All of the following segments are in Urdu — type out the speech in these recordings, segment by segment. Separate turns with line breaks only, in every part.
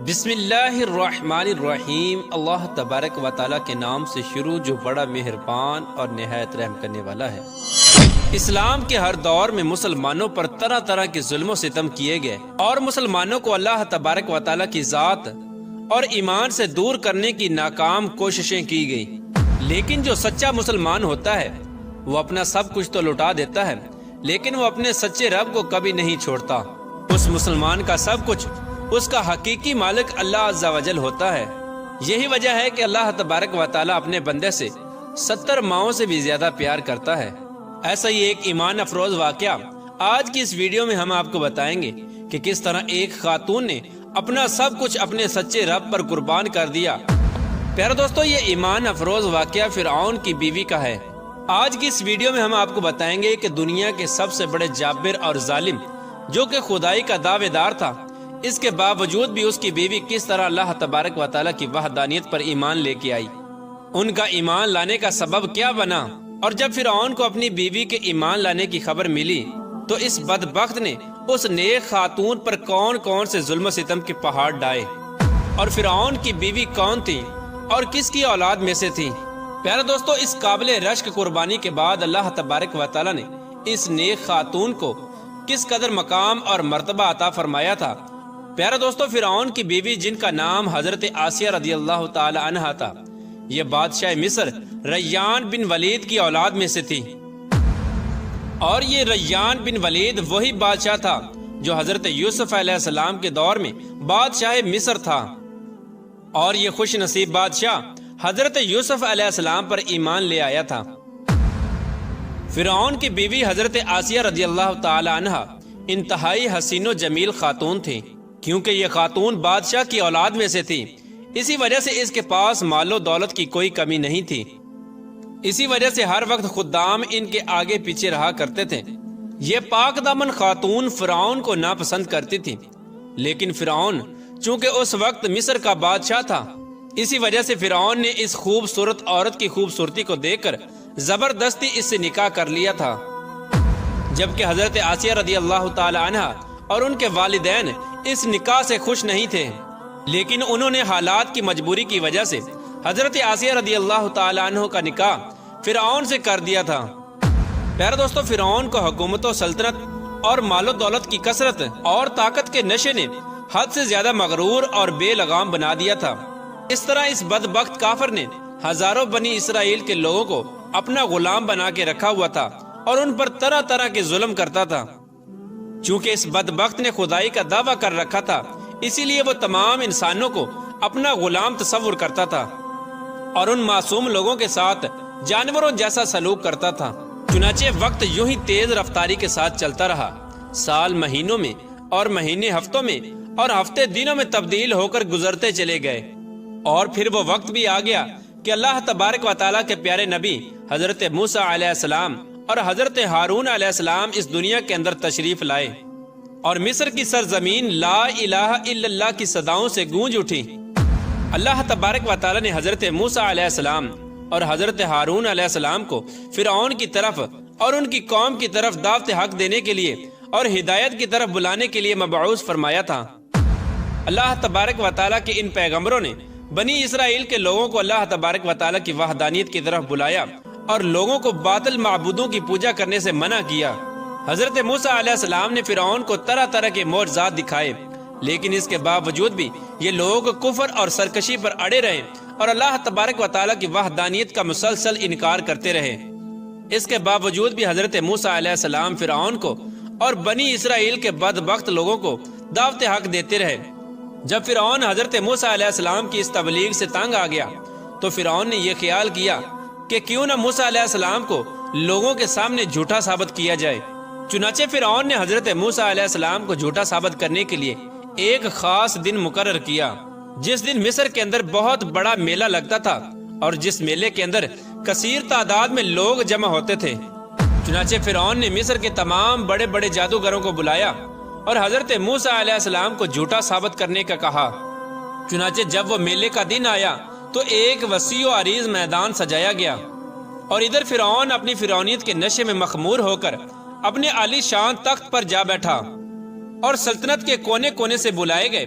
بسم اللہ الرحمن الرحیم۔ اللہ تبارک و تعالیٰ کے نام سے شروع جو بڑا مہربان اور نہایت رحم کرنے والا ہے۔ اسلام کے ہر دور میں مسلمانوں پر طرح طرح کے ظلم و ستم کیے گئے اور مسلمانوں کو اللہ تبارک و تعالیٰ کی ذات اور ایمان سے دور کرنے کی ناکام کوششیں کی گئی، لیکن جو سچا مسلمان ہوتا ہے وہ اپنا سب کچھ تو لٹا دیتا ہے، لیکن وہ اپنے سچے رب کو کبھی نہیں چھوڑتا۔ اس مسلمان کا سب کچھ اس کا حقیقی مالک اللہ عز و جل ہوتا ہے۔ یہی وجہ ہے کہ اللہ تبارک و تعالیٰ اپنے بندے سے 70 ماؤں سے بھی زیادہ پیار کرتا ہے۔ ایسا ہی ایک ایمان افروز واقعہ آج کی اس ویڈیو میں ہم آپ کو بتائیں گے کہ کس طرح ایک خاتون نے اپنا سب کچھ اپنے سچے رب پر قربان کر دیا۔ پیارے دوستو، یہ ایمان افروز واقعہ فرعون کی بیوی کا ہے۔ آج کی اس ویڈیو میں ہم آپ کو بتائیں گے کہ دنیا کے سب سے بڑے جابر اور ظالم جو کہ خدائی کا دعوے دار تھا، اس کے باوجود بھی اس کی بیوی کس طرح اللہ تبارک و تعالیٰ کی وحدانیت پر ایمان لے کے آئی۔ ان کا ایمان لانے کا سبب کیا بنا، اور جب فرعون کو اپنی بیوی کے ایمان لانے کی خبر ملی تو اس بدبخت نے اس نیک خاتون پر کون کون سے ظلم و ستم کے پہاڑ ڈائے، اور فرعون کی بیوی کون تھی اور کس کی اولاد میں سے تھی۔ پیارے دوستو، اس قابل رشک قربانی کے بعد اللہ تبارک و تعالیٰ نے اس نیک خاتون کو کس قدر مقام اور مرتبہ عطا فرمایا تھا۔ پیارے دوستو، فرعون کی بیوی جن کا نام حضرت آسیہ رضی اللہ تعالی عنہا تھا، یہ بادشاہ مصر ریان بن ولید کی اولاد میں سے تھی، اور یہ ریان بن ولید وہی بادشاہ تھا جو حضرت یوسف علیہ السلام کے دور میں بادشاہ مصر تھا، اور یہ خوش نصیب بادشاہ حضرت یوسف علیہ السلام پر ایمان لے آیا تھا۔ فرعون کی بیوی حضرت آسیہ رضی اللہ تعالی عنہا انتہائی حسین و جمیل خاتون تھی، کیونکہ یہ خاتون بادشاہ کی اولاد میں سے تھی، اسی وجہ سے اس کے پاس مال و دولت کی کوئی کمی نہیں تھی۔ اسی وجہ سے ہر وقت خدام ان کے آگے پیچھے رہا کرتے تھے۔ یہ پاک دامن خاتون فرعون کو ناپسند کرتی تھی، لیکن فرعون چونکہ اس وقت مصر کا بادشاہ تھا، اسی وجہ سے فرعون نے اس خوبصورت عورت کی خوبصورتی کو دیکھ کر زبردستی اس سے نکاح کر لیا تھا، جبکہ حضرت آسیہ رضی اللہ تعالی عنہا اور ان کے والدین اس نکاح سے خوش نہیں تھے، لیکن انہوں نے حالات کی مجبوری کی وجہ سے حضرت آسیہ رضی اللہ تعالی عنہ کا نکاح فرعون سے کر دیا تھا۔ پیارے دوستو، فرعون کو حکومت و سلطنت اور مال و دولت کی کثرت اور طاقت کے نشے نے حد سے زیادہ مغرور اور بے لگام بنا دیا تھا۔ اس طرح اس بدبخت کافر نے ہزاروں بنی اسرائیل کے لوگوں کو اپنا غلام بنا کے رکھا ہوا تھا اور ان پر طرح طرح کے ظلم کرتا تھا۔ چونکہ اس بدبخت نے خدائی کا دعویٰ کر رکھا تھا، اسی لیے وہ تمام انسانوں کو اپنا غلام تصور کرتا تھا اور ان معصوم لوگوں کے ساتھ جانوروں جیسا سلوک کرتا تھا۔ چنانچہ وقت یوں ہی تیز رفتاری کے ساتھ چلتا رہا، سال مہینوں میں اور مہینے ہفتوں میں اور ہفتے دنوں میں تبدیل ہو کر گزرتے چلے گئے، اور پھر وہ وقت بھی آ گیا کہ اللہ تبارک و تعالیٰ کے پیارے نبی حضرت موسیٰ علیہ السلام اور حضرت ہارون علیہ السلام اس دنیا کے اندر تشریف لائے، اور مصر کی سرزمین لا الہ الا اللہ کی صداؤں سے گونج اٹھی۔ اللہ تبارک و تعالیٰ نے حضرت موسیٰ علیہ السلام اور حضرت ہارون علیہ السلام کو فرعون کی طرف اور ان کی قوم کی طرف دعوت حق دینے کے لیے اور ہدایت کی طرف بلانے کے لیے مبعوث فرمایا تھا۔ اللہ تبارک و تعالیٰ کے ان پیغمبروں نے بنی اسرائیل کے لوگوں کو اللہ تبارک و تعالیٰ کی وحدانیت کی طرف بلایا اور لوگوں کو باطل معبودوں کی پوجا کرنے سے منع کیا۔ حضرت موسیٰ علیہ السلام نے فرعون کو طرح طرح کے معجزات دکھائے، لیکن اس کے باوجود بھی یہ لوگ کفر اور سرکشی پر اڑے رہے اور اللہ تبارک و تعالیٰ کی وحدانیت کا مسلسل انکار کرتے رہے۔ اس کے باوجود بھی حضرت موسیٰ علیہ السلام فرعون کو اور بنی اسرائیل کے بدبخت لوگوں کو دعوت حق دیتے رہے۔ جب فرعون حضرت موسیٰ علیہ السلام کی اس تبلیغ سے تنگ آ گیا تو فرعون نے یہ خیال کیا کہ کیوں نہ موسیٰ علیہ السلام کو لوگوں کے سامنے جھوٹا ثابت کیا جائے۔ چنانچہ فرعون نے حضرت موسیٰ علیہ السلام کو جھوٹا ثابت کرنے کے لیے ایک خاص دن مقرر کیا، جس دن مصر کے اندر بہت بڑا میلہ لگتا تھا اور جس میلے کے اندر کثیر تعداد میں لوگ جمع ہوتے تھے۔ چنانچہ فرعون نے مصر کے تمام بڑے بڑے جادوگروں کو بلایا اور حضرت موسیٰ علیہ السلام کو جھوٹا ثابت کرنے کا کہا۔ چنانچہ جب وہ میلے کا دن آیا تو ایک وسیع و عریض میدان سجایا گیا، اور ادھر فرعون اپنی فرعونیت کے نشے میں مخمور ہو کر اپنے عالی شان تخت پر جا بیٹھا، اور سلطنت کے کونے کونے سے بلائے گئے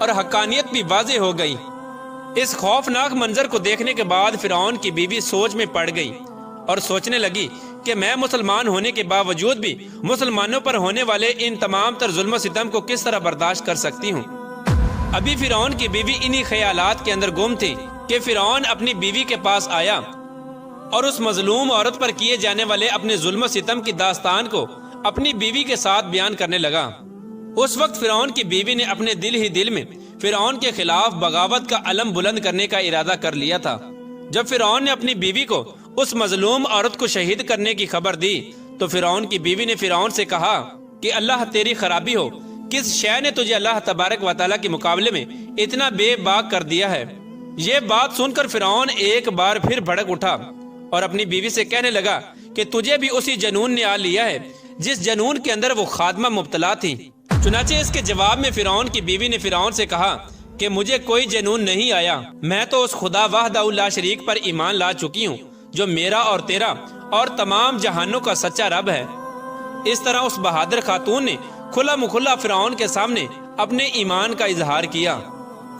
اور حقانیت بھی واضح ہو گئی۔ اس خوفناک منظر کو دیکھنے کے بعد فرعون کی بیوی سوچ میں پڑ گئی اور سوچنے لگی کہ میں مسلمان ہونے کے باوجود بھی مسلمانوں پر ہونے والے ان تمام تر ظلم و ستم کو کس طرح برداشت کر سکتی ہوں۔ ابھی فرعون کی بیوی انہی خیالات کے اندر گم تھی کہ فرعون اپنی بیوی کے پاس آیا اور اس مظلوم عورت پر کیے جانے والے اپنے ظلم و ستم کی داستان کو اپنی بیوی کے ساتھ بیان کرنے لگا۔ اس وقت فرعون کی بیوی نے اپنے دل ہی دل میں فرعون کے خلاف بغاوت کا علم بلند کرنے کا ارادہ کر لیا تھا۔ جب فرعون نے اپنی بیوی کو اس مظلوم عورت کو شہید کرنے کی خبر دی تو فرعون کی بیوی نے فرعون سے کہا کہ اللہ تیری خرابی ہو، کس شے نے تجھے اللہ تبارک و تعالیٰ کے مقابلے میں اتنا بے باک کر دیا ہے؟ یہ بات سن کر فرعون ایک بار پھر بھڑک اٹھا اور اپنی بیوی سے کہنے لگا کہ تجھے بھی اسی جنون نے آ لیا ہے جس جنون کے اندر وہ خادمہ مبتلا تھی۔ چنانچہ اس کے جواب میں فرعون کی بیوی نے فرعون سے کہا کہ مجھے کوئی جنون نہیں آیا، میں تو اس خدا وحدہ لا شریک پر ایمان لا چکی ہوں جو میرا اور تیرا اور تمام جہانوں کا سچا رب ہے۔ اس طرح اس بہادر خاتون نے کھلا مکھلا فرعون کے سامنے اپنے ایمان کا اظہار کیا۔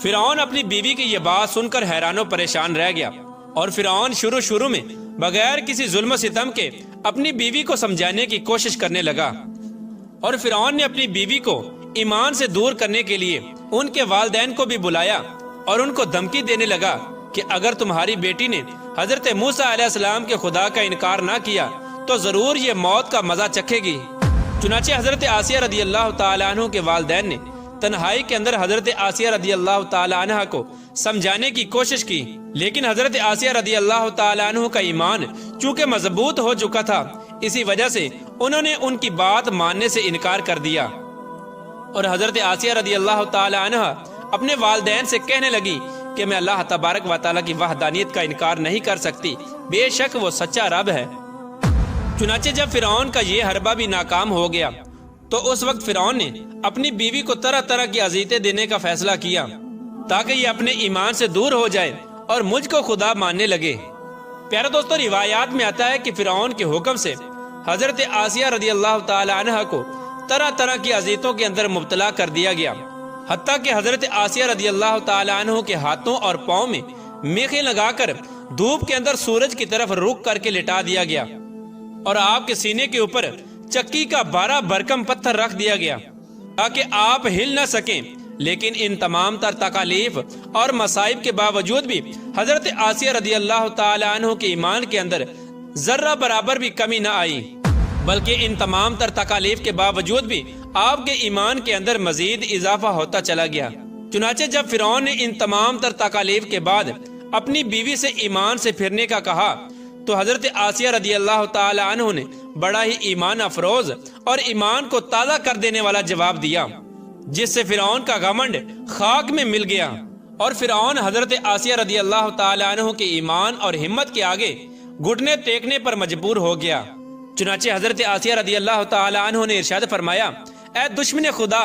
فرعون اپنی بیوی کی یہ بات سن کر حیران و پریشان رہ گیا اور فرعون شروع میں بغیر کسی ظلم و ستم کے اپنی بیوی کو سمجھانے کی کوشش کرنے لگا، اور فرعون نے اپنی بیوی کو ایمان سے دور کرنے کے لیے ان کے والدین کو بھی بلایا اور ان کو دھمکی دینے لگا کہ اگر تمہاری بیٹی نے حضرت موسیٰ علیہ السلام کے خدا کا انکار نہ کیا تو ضرور یہ موت کا مزہ چکھے گی۔ چنانچہ حضرت آسیہ رضی اللہ تعالیٰ عنہ کے والدین نے تنہائی کے اندر حضرت آسیہ رضی اللہ تعالیٰ عنہ کو سمجھانے کی کوشش کی، لیکن حضرت آسیہ رضی اللہ تعالیٰ عنہ کا ایمان چونکہ مضبوط ہو چکا تھا، اسی وجہ سے انہوں نے ان کی بات ماننے سے انکار کر دیا، اور حضرت آسیہ رضی اللہ تعالیٰ عنہ اپنے والدین سے کہنے لگی کہ میں اللہ تبارک و تعالیٰ کی وحدانیت کا انکار نہیں کر سکتی، بے شک وہ سچا رب ہے۔ چنانچہ جب فرعون کا یہ حربہ بھی ناکام ہو گیا تو اس وقت فرعون نے اپنی بیوی کو طرح طرح کی اذیتیں دینے کا فیصلہ کیا تاکہ یہ اپنے ایمان سے دور ہو جائے اور مجھ کو خدا ماننے لگے۔ پیارے دوستو، روایات میں آتا ہے کہ فرعون کے حکم سے حضرت آسیہ رضی اللہ تعالی عنہ کو طرح طرح کی اذیتوں کے اندر مبتلا کر دیا گیا، حتیٰ کہ حضرت آسیہ رضی اللہ تعالی عنہ کے ہاتھوں اور پاؤں میں میخیں لگا کر دھوپ کے اندر سورج کی طرف رخ کر کے لٹا دیا گیا، اور آپ کے سینے کے اوپر چکی کا 12 بھرکم پتھر رکھ دیا گیا تاکہ آپ ہل نہ سکیں۔ لیکن ان تمام تر تکالیف اور مصائب کے باوجود بھی حضرت آسیہ رضی اللہ تعالی عنہ کے ایمان کے اندر ذرہ برابر بھی کمی نہ آئی، بلکہ ان تمام تر تکالیف کے باوجود بھی آپ کے ایمان کے اندر مزید اضافہ ہوتا چلا گیا۔ چنانچہ جب فرعون نے ان تمام تر تکالیف کے بعد اپنی بیوی سے ایمان سے پھرنے کا کہا تو حضرت آسیہ رضی اللہ تعالی عنہ نے بڑا ہی ایمان افروز اور ایمان کو تازہ کر دینے والا جواب دیا، جس سے فرعون کا گھمنڈ خاک میں مل گیا، اور فرعون حضرت آسیہ رضی اللہ تعالی عنہ کے ایمان اور ہمت کے آگے گھٹنے ٹیکنے پر مجبور ہو گیا۔ چنانچہ حضرت آسیہ رضی اللہ تعالی عنہ نے ارشاد فرمایا، اے دشمن خدا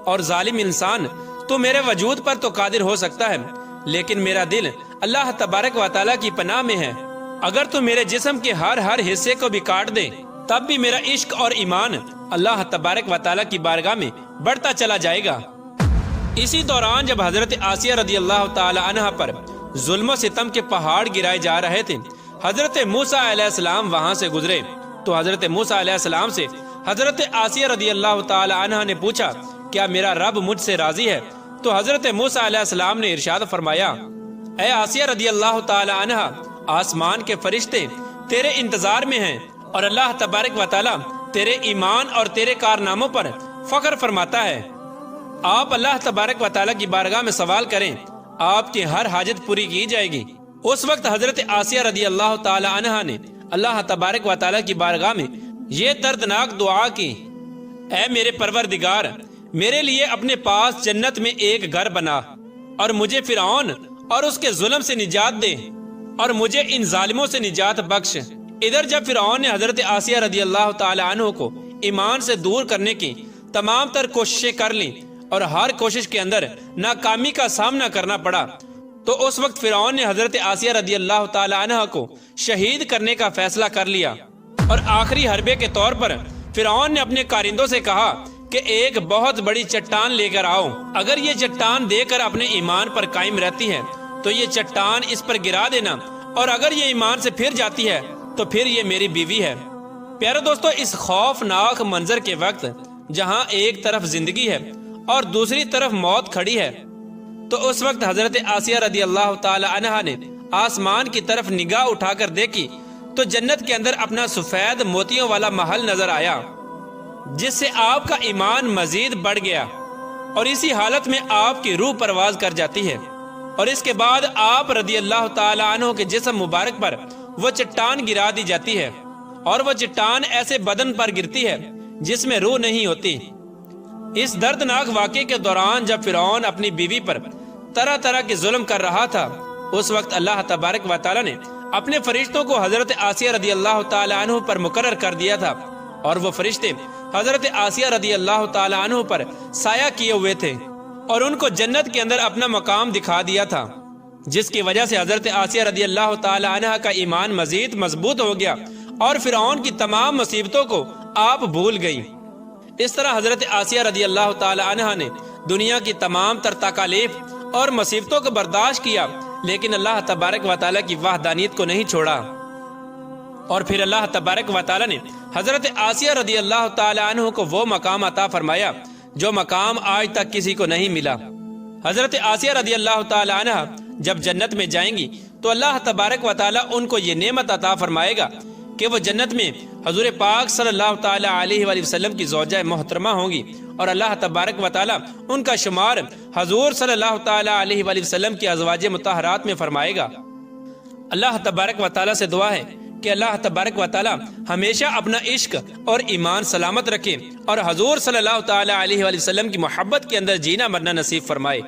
اور ظالم انسان، تو میرے وجود پر تو قادر ہو سکتا ہے، لیکن میرا دل اللہ تبارک و تعالیٰ کی پناہ میں ہے۔ اگر تو میرے جسم کے ہر حصے کو بھی کاٹ دے تب بھی میرا عشق اور ایمان اللہ تبارک و تعالیٰ کی بارگاہ میں بڑھتا چلا جائے گا۔ اسی دوران جب حضرت آسیہ رضی اللہ تعالی عنہ پر ظلم و ستم کے پہاڑ گرائے جا رہے تھے، حضرت موسیٰ علیہ السلام وہاں سے گزرے تو حضرت موسیٰ علیہ السلام سے حضرت آسیہ رضی اللہ تعالی عنہ نے پوچھا، کیا میرا رب مجھ سے راضی ہے؟ تو حضرت موسیٰ علیہ السلام نے ارشاد فرمایا، اے آسیہ رضی اللہ تعالی عنہ، آسمان کے فرشتے تیرے انتظار میں ہیں اور اللہ تبارک و تعالیٰ تیرے ایمان اور تیرے کارناموں پر فخر فرماتا ہے۔ آپ اللہ تبارک و تعالیٰ کی بارگاہ میں سوال کریں، آپ کی ہر حاجت پوری کی جائے گی۔ اس وقت حضرت آسیہ رضی اللہ تعالی عنہ نے اللہ تبارک و تعالیٰ کی بارگاہ میں یہ دردناک دعا کی، اے میرے پروردگار، میرے لیے اپنے پاس جنت میں ایک گھر بنا اور مجھے فرعون اور اس کے ظلم سے نجات دے اور مجھے ان ظالموں سے نجات بخش۔ ادھر جب فرعون نے حضرت آسیہ رضی اللہ تعالی عنہ کو ایمان سے دور کرنے کی تمام تر کوششیں کر لیں اور ہر کوشش کے اندر ناکامی کا سامنا کرنا پڑا، تو اس وقت فرعون نے حضرت آسیہ رضی اللہ تعالی عنہ کو شہید کرنے کا فیصلہ کر لیا، اور آخری حربے کے طور پر فرعون نے اپنے کارندوں سے کہا کہ ایک بہت بڑی چٹان لے کر آؤ، اگر یہ چٹان دے کر اپنے ایمان پر قائم رہتی ہے تو یہ چٹان اس پر گرا دینا، اور اگر یہ ایمان سے پھر جاتی ہے تو پھر یہ میری بیوی ہے۔ پیارے دوستو، اس خوفناک منظر کے وقت جہاں ایک طرف زندگی ہے اور دوسری طرف موت کھڑی ہے، تو اس وقت حضرت آسیہ رضی اللہ تعالی عنہا نے آسمان کی طرف نگاہ اٹھا کر دیکھی تو جنت کے اندر اپنا سفید موتیوں والا محل نظر آیا، جس سے آپ کا ایمان مزید بڑھ گیا، اور اسی حالت میں آپ کی روح پرواز کر جاتی ہے، اور اس کے بعد آپ رضی اللہ تعالی عنہ کے جسم مبارک پر وہ چٹان گرا دی جاتی ہے، اور وہ چٹان ایسے بدن پر گرتی ہے جس میں روح نہیں ہوتی۔ اس دردناک واقعے کے دوران جب فرعون اپنی بیوی پر طرح طرح کے ظلم کر رہا تھا، اس وقت اللہ تبارک و تعالی نے اپنے فرشتوں کو حضرت آسیہ رضی اللہ تعالی عنہ پر مقرر کر دیا تھا، اور وہ فرشتے حضرت آسیہ رضی اللہ تعالی عنہ پر سایہ کیے ہوئے تھے، اور ان کو جنت کے اندر اپنا مقام دکھا دیا تھا، جس کی وجہ سے حضرت آسیہ رضی اللہ تعالی عنہ کا ایمان مزید مضبوط ہو گیا، اور فرعون کی تمام مصیبتوں کو آپ بھول گئی۔ اس طرح حضرت آسیہ رضی اللہ تعالی عنہ نے دنیا کی تمام تر تکالیف اور مصیبتوں کو برداشت کیا، لیکن اللہ تبارک و تعالی کی وحدانیت کو نہیں چھوڑا، اور پھر اللہ تبارک و تعالی نے حضرت آسیہ رضی اللہ تعالی عنہ کو وہ مقام عطا فرمایا جو مقام آج تک کسی کو نہیں ملا۔ حضرت آسیہ رضی اللہ تعالی عنہ جب جنت میں جائیں گی تو اللہ تبارک و تعالی ان کو یہ نعمت عطا فرمائے گا کہ وہ جنت میں حضور پاک صلی اللہ تعالی علیہ وآلہ وسلم کی زوجہ محترمہ ہوں گی، اور اللہ تبارک و تعالی ان کا شمار حضور صلی اللہ تعالی علیہ وآلہ وسلم کی ازواج مطہرات میں فرمائے گا۔ اللہ تبارک و تعالی سے دعا ہے کہ اللہ تبارک و تعالی ہمیشہ اپنا عشق اور ایمان سلامت رکھے، اور حضور صلی اللہ تعالی علیہ وآلہ وسلم کی محبت کے اندر جینا مرنا نصیب فرمائے۔